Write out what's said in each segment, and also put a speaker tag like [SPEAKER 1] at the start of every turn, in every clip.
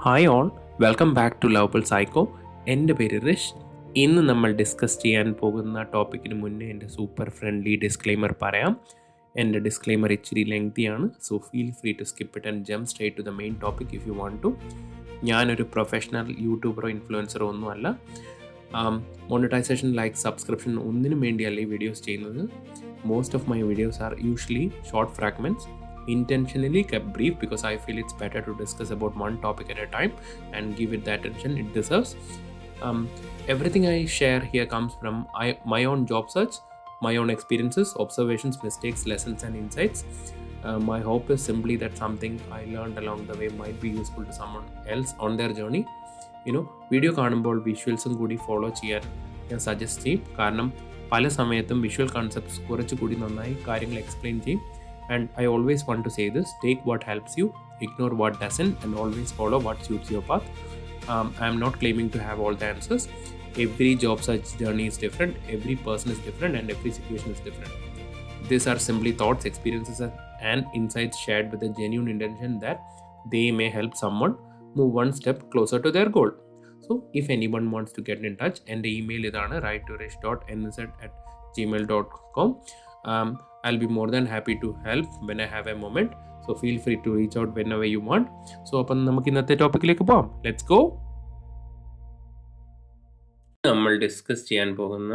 [SPEAKER 1] Hi all, welcome back to lovable psycho. എൻ്റെ പേര് റിഷ്. ഇന്ന് നമ്മൾ ഡിസ്കസ് ചെയ്യാൻ പോകുന്ന ടോപ്പിക്കിന് മുന്നേ എൻ്റെ സൂപ്പർ ഫ്രണ്ട്ലി ഡിസ്ക്ലെയിമർ പറയാം. എൻ്റെ ഡിസ്ക്ലെയിമർ ഇച്ചിരി ലെങ്തിയാണ്, so feel free to skip it and jump straight to the main topic if you want to. ഞാനൊരു പ്രൊഫഷണൽ യൂട്യൂബറോ ഇൻഫ്ലുവൻസറോ ഒന്നുമല്ല. മോണിറ്റൈസേഷൻ, ലൈക്ക്, സബ്സ്ക്രിപ്ഷൻ ഒന്നിനും വേണ്ടിയല്ല ഈ വീഡിയോസ് ചെയ്യുന്നത്. Most of my videos are usually short fragments, intentionally kept brief because I feel it's better to discuss about one topic at a time and give it the attention it deserves. Everything I share here comes from my own job search, my own experiences, observations, mistakes, lessons and insights. My hope is simply that something I learned along the way might be useful to someone else on their journey. Video കാണുമ്പോൾ വിഷ്വൽസും കൂടി follow ചെയ്യാൻ ഞാൻ suggest ചെയ്യും. കാരണം പല സമയത്തും visual concepts കുറച്ചുകൂടി നന്നായി കാര്യങ്ങൾ എക്സ്പ്ലെയിൻ ചെയ്യും. And I always want to say this: take what helps you, ignore what doesn't, and always follow what suits your path. I am not claiming to have all the answers. Every job search journey is different, every person is different, and every situation is different. These are simply thoughts, experiences, and insights shared with a genuine intention that they may help someone move one step closer to their goal. So, if anyone wants to get in touch, and the email is write2rish.nz@gmail.com. I'll be more than happy to help when I have a moment. So feel free to reach out whenever you want. So അപ്പം നമുക്ക് ഇന്നത്തെ ടോപ്പിക്കിലേക്ക് പോകാം. Let's go. നമ്മൾ discuss ചെയ്യാൻ പോകുന്ന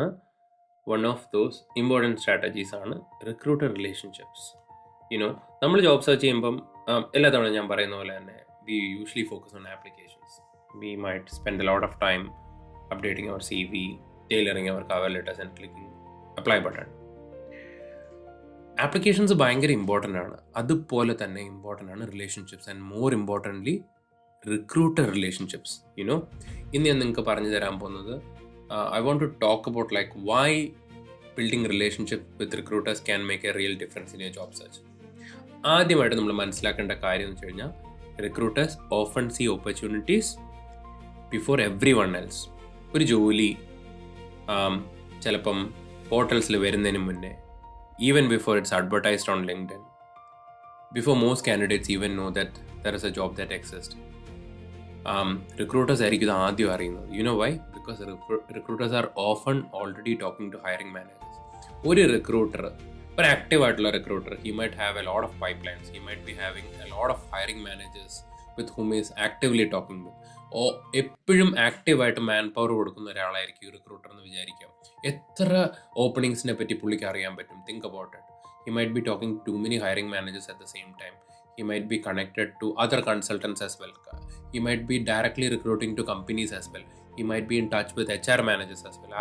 [SPEAKER 1] one of those important strategies ആണ് recruiter relationships. നമ്മൾ job search ചെയ്യുമ്പം എല്ലാ തവണ ഞാൻ പറയുന്ന പോലെ തന്നെ we usually focus on applications. We might spend a lot of time updating our CV, tailoring our cover letters and clicking apply button. Applications ഭയങ്കര ഇമ്പോർട്ടൻ്റ് ആണ്. അതുപോലെ തന്നെ ഇമ്പോർട്ടൻ്റ് ആണ് relationships, and more importantly recruiter relationships. ഇന്ന് ഞാൻ നിങ്ങൾക്ക് പറഞ്ഞു തരാൻ പോകുന്നത് I want to talk about like why building relationship with recruiters can make a real difference in your job search. ആദ്യമായിട്ട് നമ്മൾ മനസ്സിലാക്കേണ്ട കാര്യം എന്ന് വെച്ച് കഴിഞ്ഞാൽ recruiters often see opportunities before everyone else. ഒരു ജോലി ചിലപ്പം പോർട്ടൽസിൽ വരുന്നതിന് മുന്നേ, even before it's advertised on LinkedIn, before most candidates even know that there is a job that exists, recruiters ആയിരിക്കും ഇത് ആദ്യം അറിയുന്നത്. You know why? Because recruiters are often already talking to hiring managers. ഒരു recruiter, ഒരു active ആയിട്ടുള്ള recruiter, he might have a lot of pipelines, he might be having a lot of hiring managers with whom he is actively talking with. എപ്പോഴും ആക്റ്റീവായിട്ട് man power കൊടുക്കുന്ന ഒരാളായിരിക്കും recruiter എന്ന് വിചാരിക്കാം. എത്ര ഓപ്പണിങ്സിനെ പറ്റി പുള്ളിക്ക് അറിയാൻ പറ്റും? Think about it. He might be talking to many hiring managers at the same time. He might be connected to other consultants as well. He might be directly recruiting to companies as well. He might be in touch with HR managers as well.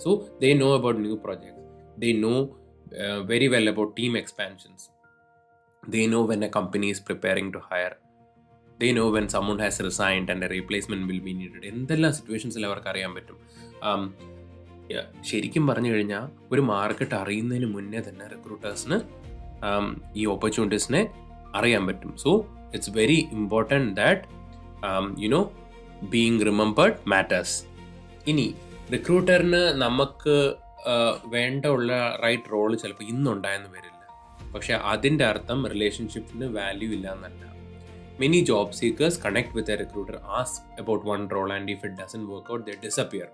[SPEAKER 1] So they know about new projects. They know very well about team expansions. They know when a company is preparing to hire. They know when someone has resigned and a replacement will be needed. എന്തെല്ലാം സിറ്റുവേഷൻസിൽ അവർക്ക് അറിയാൻ പറ്റും. ശരിക്കും പറഞ്ഞു കഴിഞ്ഞാൽ ഒരു market അറിയുന്നതിന് മുന്നേ തന്നെ റിക്രൂട്ടേഴ്സിന് ഈ ഓപ്പർച്യൂണിറ്റീസിനെ അറിയാൻ പറ്റും. So it's very important that being remembered matters. ഇനി റിക്രൂട്ടറിന് നമുക്ക് വേണ്ട ഉള്ള റൈറ്റ് റോള് ചിലപ്പോൾ ഇന്നുണ്ടായെന്ന് വരില്ല. പക്ഷെ അതിൻ്റെ അർത്ഥം റിലേഷൻഷിപ്പിന് വാല്യൂ ഇല്ല എന്നല്ല. Many job seekers connect with a recruiter, ask about one role, and if it doesn't work out, they disappear.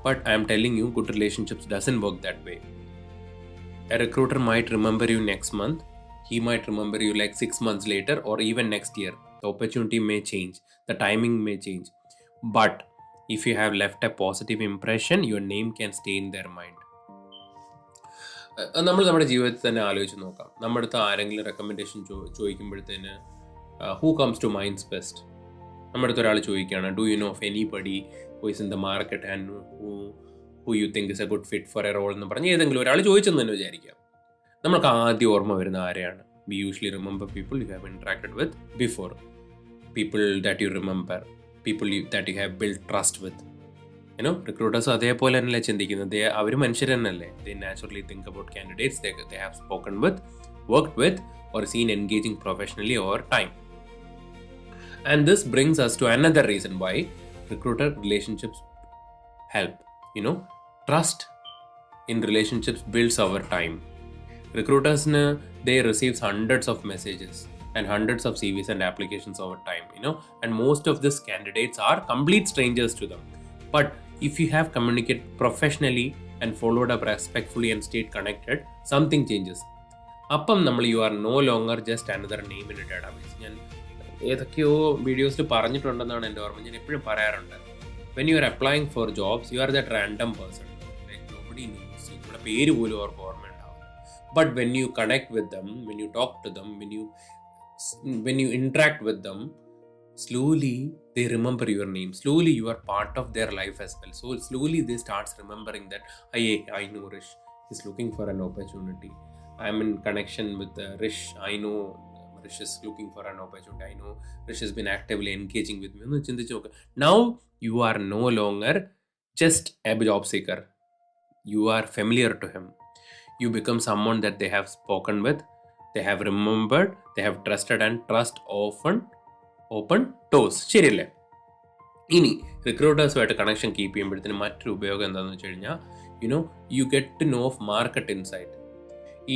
[SPEAKER 1] But I am telling you, good relationships doesn't work that way. A recruiter might remember you next month. He might remember you like 6 months later or even next year. The opportunity may change. The timing may change. But if you have left a positive impression, your name can stay in their mind. നമ്മൾ നമ്മുടെ ജീവിതത്തിൽ തന്നെ ആലോചിച്ച് നോക്കാം. നമ്മുടെ അടുത്ത് ആരെങ്കിലും recommendation ചോദിക്കുമ്പോഴത്തേന് who comes to minds best? നമ്മുടെ അടുത്ത് ഒരാൾ ചോദിക്കുകയാണ്, do you know of anybody who is in the market and who you think is a good fit for a role എന്ന് പറഞ്ഞ് ഏതെങ്കിലും ഒരാൾ ചോദിച്ചെന്ന് തന്നെ വിചാരിക്കാം. നമുക്ക് ആദ്യം ഓർമ്മ വരുന്ന ആരെയാണ്? We usually remember people you have interacted with before, people that you remember, people that you have build trust with. Recruiters അതേപോലെ തന്നെയല്ലേ ചിന്തിക്കുന്നത്. അവർ മനുഷ്യർ തന്നെയല്ലേ. They naturally think about candidates they have spoken with, worked with or seen engaging professionally over time. And this brings us to another reason why recruiter relationships help. Trust in relationships builds over time. Recruiters, they receive hundreds of messages. and hundreds of CVs and applications over time, and most of these candidates are complete strangers to them. But if you have communicated professionally and followed up respectfully and stayed connected, something changes. അപ്പം നമ്മൾ you are no longer just another name in a database. ഞാൻ ഏതൊക്കെയോ വീഡിയോസിൽ പറഞ്ഞിട്ടുണ്ടെന്നാണ് എൻ്റെ ഓർമ്മ. ഞാൻ എപ്പോഴും പറയാറുണ്ട്, when you are applying for jobs you are that random person, like nobody knows, നിങ്ങളുടെ പേര് പോലും അവർക്ക് ഓർമ്മ ഉണ്ടാവില്ല. But when you connect with them, when you talk to them, when you interact with them, slowly they remember your name. Slowly you are part of their life as well. So slowly they starts remembering that I know Rish is looking for an opportunity. I'm in connection with Rish. I know Rish is looking for an opportunity. I know Rish has been actively engaging with me. Now you are no longer just a job seeker. You are familiar to him. You become someone that they have spoken with, they have remembered, they have trusted, and trust often open doors. ശരിയല്ലേ? ഇനി റിക്രൂട്ടേഴ്സുമായിട്ട് connection keep ചെയ്യുമ്പോഴത്തേന് മറ്റൊരു ഉപയോഗം എന്താണെന്ന് വെച്ച് കഴിഞ്ഞാൽ, you get to know of market insight.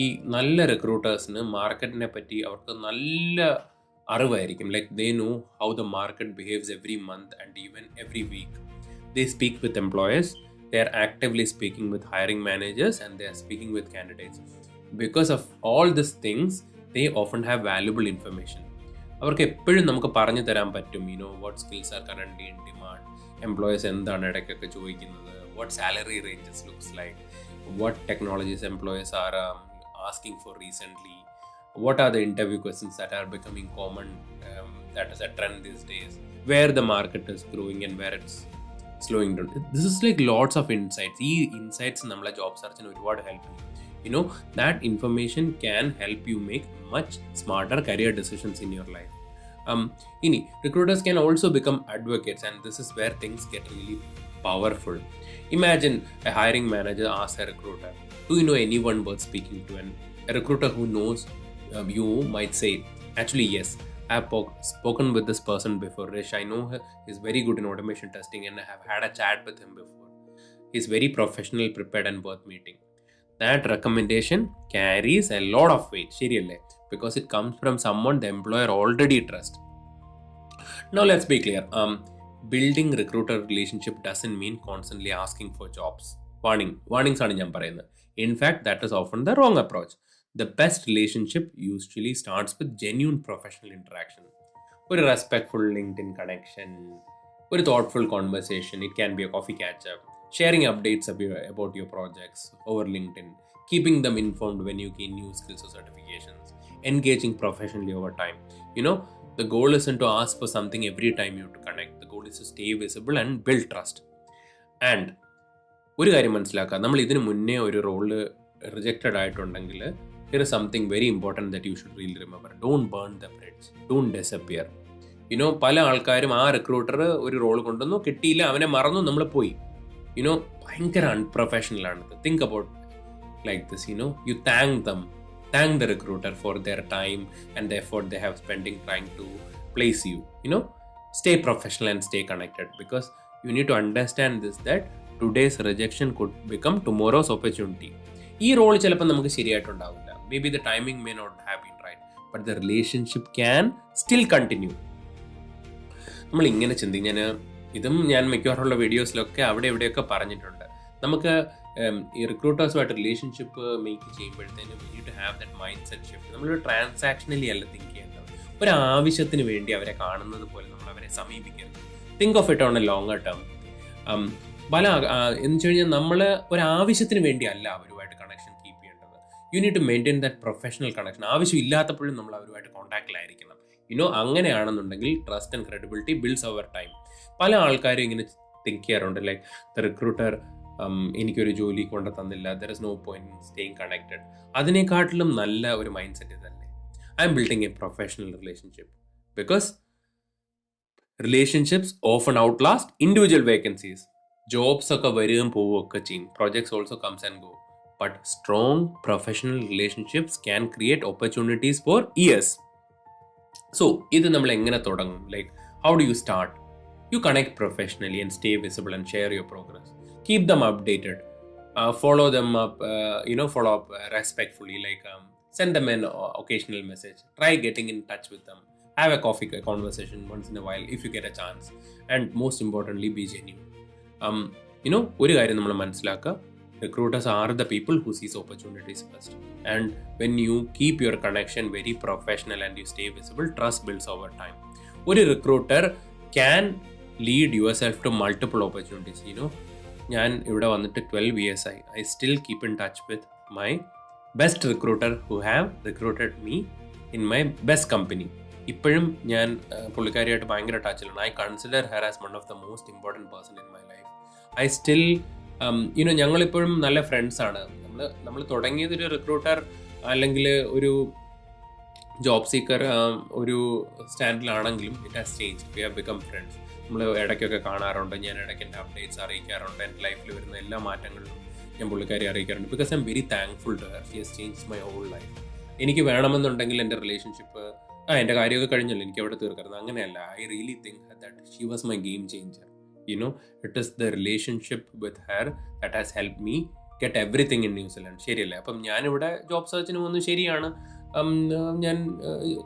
[SPEAKER 1] ഈ നല്ല റിക്രൂട്ടേഴ്സിന് മാർക്കറ്റിനെ പറ്റി അവർക്ക് നല്ല അറിവായിരിക്കും. Like they know how the market behaves every month and even every week. They speak with employers, they are actively speaking with hiring managers, and they are speaking with candidates. Because of all these things, they often have valuable information. അവർക്ക് എപ്പോഴും നമുക്ക് പറഞ്ഞു തരാൻ പറ്റും, what skills are currently in demand, employers എന്താണ് ഇടയ്ക്കൊക്കെ ചോദിക്കുന്നത്, what salary ranges looks like, what technologies employers are asking for recently, what are the interview questions that are becoming common, that is a trend these days, where the market is growing and where it's slowing down. This is like lots of insights. ഈ insights നമ്മളെ job സെർച്ചിന് ഒരുപാട് help ചെയ്യും. That information can help you make much smarter career decisions in your life. Recruiters can also become advocates, and this is where things get really powerful. Imagine a hiring manager asks a recruiter, do you know anyone worth speaking to? And a recruiter who knows you might say, actually yes, I have spoken with this person before, Rish. I know he's very good in automation testing and I have had a chat with him before. He's very professional, prepared, and worth meeting. That recommendation carries a lot of weight, seriously, because it comes from someone the employer already trusts. Now let's be clear. Building recruiter relationship doesn't mean constantly asking for jobs. Warnings ആണ് ഞാൻ പറയുന്നത്. In fact, that is often the wrong approach. The best relationship usually starts with genuine professional interaction. ഒരു respectful LinkedIn connection, ഒരു thoughtful conversation. It can be a coffee catch-up, sharing updates about your projects over LinkedIn, keeping them informed when you gain new skills or certifications, engaging professionally over time. The goal isn't to ask for something every time you have to connect. The goal is to stay visible and build trust. And ഒരു കാര്യം മനസ്സിലാക്കുക, നമ്മൾ ഇതിന് മുന്നേ ഒരു role rejected ആയിട്ടുണ്ടെങ്കിൽ here is something very important that you should really remember. Don't burn the bridge. Don't disappear. പല ആൾക്കാരും ആ റിക്രൂട്ടർ ഒരു റോൾ കൊണ്ടുവന്നു, കിട്ടിയില്ല, അവനെ മറന്നു, നമ്മൾ പോയി. ഭയങ്കര അൺപ്രൊഫഷണൽ ആണ്. Think about like this. You thank the recruiter for their time and the effort they have spending trying to place you. Stay professional and stay connected, because you need to understand this, that today's rejection could become tomorrow's opportunity. ഈ role ചിലപ്പോൾ നമുക്ക് ശരിയായിട്ടുണ്ടാവില്ല. Maybe the timing may not have been right, but the relationship can still continue. നമ്മൾ ഇങ്ങനെ ചിന്തിക്കാൻ, ഇതും ഞാൻ മിക്കവാറുള്ള വീഡിയോസിലൊക്കെ അവിടെ ഇവിടെയൊക്കെ പറഞ്ഞിട്ടുണ്ട്. നമുക്ക് ഈ റിക്രൂട്ടേഴ്സുമായിട്ട് റിലേഷൻഷിപ്പ് മേക്ക് ചെയ്യുമ്പോഴത്തേനും we need to have that mindset shift. നമ്മളൊരു ട്രാൻസാക്ഷനലി അല്ല തിങ്ക് ചെയ്യേണ്ടത്. ഒരു ആവശ്യത്തിന് വേണ്ടി അവരെ കാണുന്നത് പോലെ നമ്മൾ അവരെ സമീപിക്കരുത്. Think of it on a longer term. എന്ന് വെച്ച് കഴിഞ്ഞാൽ നമ്മൾ ഒരാവശ്യത്തിന് വേണ്ടി അല്ല അവരുമായിട്ട് കണക്ഷൻ കീപ്പ് ചെയ്യേണ്ടത്. You need to maintain that professional connection. ആവശ്യമില്ലാത്തപ്പോഴും നമ്മൾ അവരുമായിട്ട് കോൺടാക്റ്റിലായിരിക്കണം. അങ്ങനെയാണെന്നുണ്ടെങ്കിൽ trust and credibility builds over time. പല ആൾക്കാരും ഇങ്ങനെ തിങ്ക് ചെയ്യാറുണ്ട്, ലൈക്ക് ദ റിക്രൂട്ടർ എനിക്കൊരു ജോലി കൊണ്ട് തന്നില്ല, there is no point in staying connected. അതിനെക്കാട്ടിലും നല്ല ഒരു മൈൻഡ് സെറ്റ് ഇതല്ലേ, I'm building a professional relationship. Because relationships often outlast individual vacancies. Jobs ഒക്കെ വരികയും പോവുകയൊക്കെ ചെയ്യും. Projects also comes and go. But strong professional relationships can create opportunities for years. So, ഇത് നമ്മൾ എങ്ങനെ തുടങ്ങും? Like, how do you start? You connect professionally and stay visible and share your progress. Keep them updated. Follow them up, follow up respectfully. Like, send them an occasional message, try getting in touch with them, have a coffee conversation once in a while if you get a chance, and most importantly, be genuine. ഒരു കാര്യം നമ്മൾ മനസ്സിലാക്കുക, recruiters are the people who sees opportunities first. And when you keep your connection very professional and you stay visible, trust builds over time. ഒരു recruiter can lead yourself to multiple opportunities. ഞാൻ ഇവിടെ വന്നിട്ട് 12 years ആയി. I still keep in touch with my best recruiter who have recruited me in my best company. ഇപ്പോഴും ഞാൻ പുള്ളിക്കാരിയായിട്ട് ഭയങ്കര ടച്ചിലാണ്. I consider her as one of the most important person in my life. I still ഞങ്ങളിപ്പോഴും നല്ല ഫ്രണ്ട്സാണ്. നമ്മൾ തുടങ്ങിയതൊരു recruiter അല്ലെങ്കിൽ ഒരു job seeker ഒരു സ്റ്റാൻഡിലാണെങ്കിലും it has change. We have become friends. നമ്മൾ ഇടയ്ക്കൊക്കെ കാണാറുണ്ട്. ഞാൻ ഇടയ്ക്ക് എൻ്റെ അപ്ഡേറ്റ്സ് അറിയിക്കാറുണ്ട്. എൻ്റെ ലൈഫിൽ വരുന്ന എല്ലാ മാറ്റങ്ങളിലും ഞാൻ പുള്ളിക്കാരി അറിയിക്കാറുണ്ട്. Because I'm very thankful to her. She has change my whole life. എനിക്ക് വേണമെന്നുണ്ടെങ്കിൽ എൻ്റെ റിലേഷൻഷിപ്പ് എൻ്റെ കാര്യമൊക്കെ കഴിഞ്ഞല്ലോ, എനിക്ക് അവിടെ തീർക്കരുത്, അങ്ങനെയല്ല. I really think that she was my game changer. It is the relationship with her that has helped me get everything in New Zealand. ശരിയല്ലേ? അപ്പം ഞാനിവിടെ ജോബ് സെർച്ചിന് വന്നു, ശരിയാണ്. ഞാൻ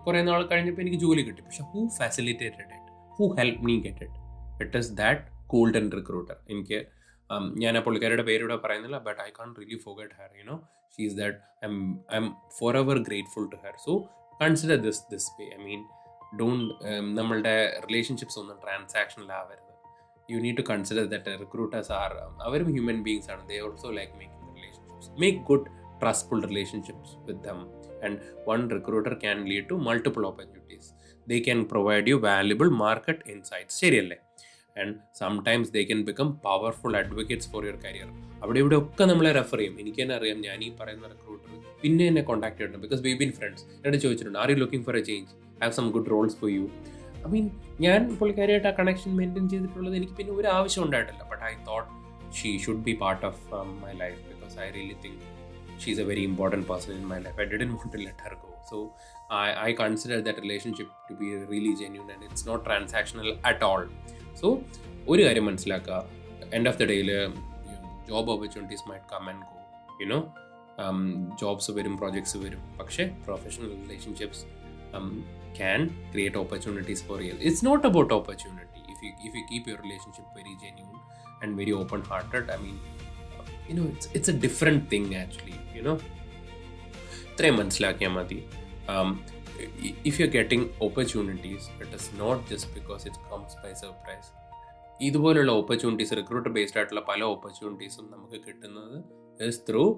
[SPEAKER 1] കുറേ നാൾ കഴിഞ്ഞപ്പോൾ എനിക്ക് ജോലി കിട്ടി. പക്ഷെ who facilitated it? Who help me get it? It is that golden recruiter. എനിക്ക് ഞാൻ ആ പുള്ളിക്കാരുടെ പേരിവിടെ പറയുന്നില്ല, but I can't really forget her. She is that I'm forever grateful to her. So consider this way. I mean, don't നമ്മളുടെ relationships ഒന്നും transactional ആവരുത്. You need to consider that recruiters are our human beings, and they also like making relationships. Make good trustful relationships with them, and one recruiter can lead to multiple opportunities. They can provide you valuable market insights. ശരിയല്ലേ? And sometimes they can become powerful advocates for your career. അവിടെ ഇവിടെ ഒക്കെ നമ്മളെ refer ചെയ്യും. എനിക്ക് തന്നെ അറിയാം, ഞാൻ ഈ പറയുന്ന റിക്രൂട്ടർ പിന്നെ എന്നെ കോൺടാക്ട് ചെയ്തിട്ടുണ്ട്. Because we been friends. എന്നോട് ചോദിച്ചിട്ടുണ്ട്, are you looking for a change? Have some good roles for you. I mean, ഞാൻ പുള്ളിക്കാരിയായിട്ട് ആ കണക്ഷൻ മെയിൻറ്റെയിൻ ചെയ്തിട്ടുള്ളത് എനിക്ക് പിന്നെ ഒരു ആവശ്യം ഉണ്ടായിട്ടില്ല. But I thought she should be part of my life because I really think she is a very important person in my life. I didn't want to let her go. So I consider that relationship to be really genuine and it's not transactional at all. So ഒരു കാര്യം മനസ്സിലാക്കുക, end of the ഡേയിൽ job opportunities might come and go. Jobs വരും, projects വരും. പക്ഷേ professional relationships can create opportunities for you. It's not about opportunity. If you keep your relationship very genuine and very open hearted, I mean, it's a different thing actually. ഇത്രയും മനസ്സിലാക്കിയാൽ മതി. If you're getting opportunities, it is not just because it comes by surprise. ഇതുപോലുള്ള opportunities, recruiter based ആയിട്ടുള്ള പല ഓപ്പർച്യൂണിറ്റീസും നമുക്ക് കിട്ടുന്നത് is through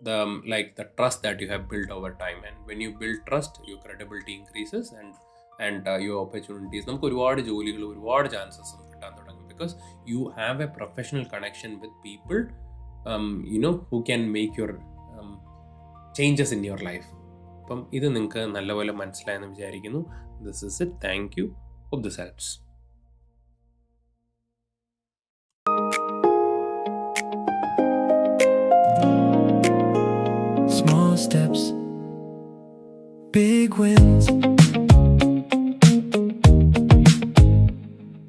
[SPEAKER 1] the trust that you have built over time. And when you build trust, your credibility increases and your opportunities, നമുക്ക് ഒരുപാട് ജോലികൾ, ഒരുപാട് ചാൻസസും കിട്ടാൻ തുടങ്ങും. because you have a professional connection with people who can make your changes in your life. അപ്പം ഇത് നിങ്ങൾക്ക് നല്ലപോലെ മനസ്സിലായെന്ന് വിചാരിക്കുന്നു. This is it. Thank you. Hope this helps.
[SPEAKER 2] Small steps, big wins.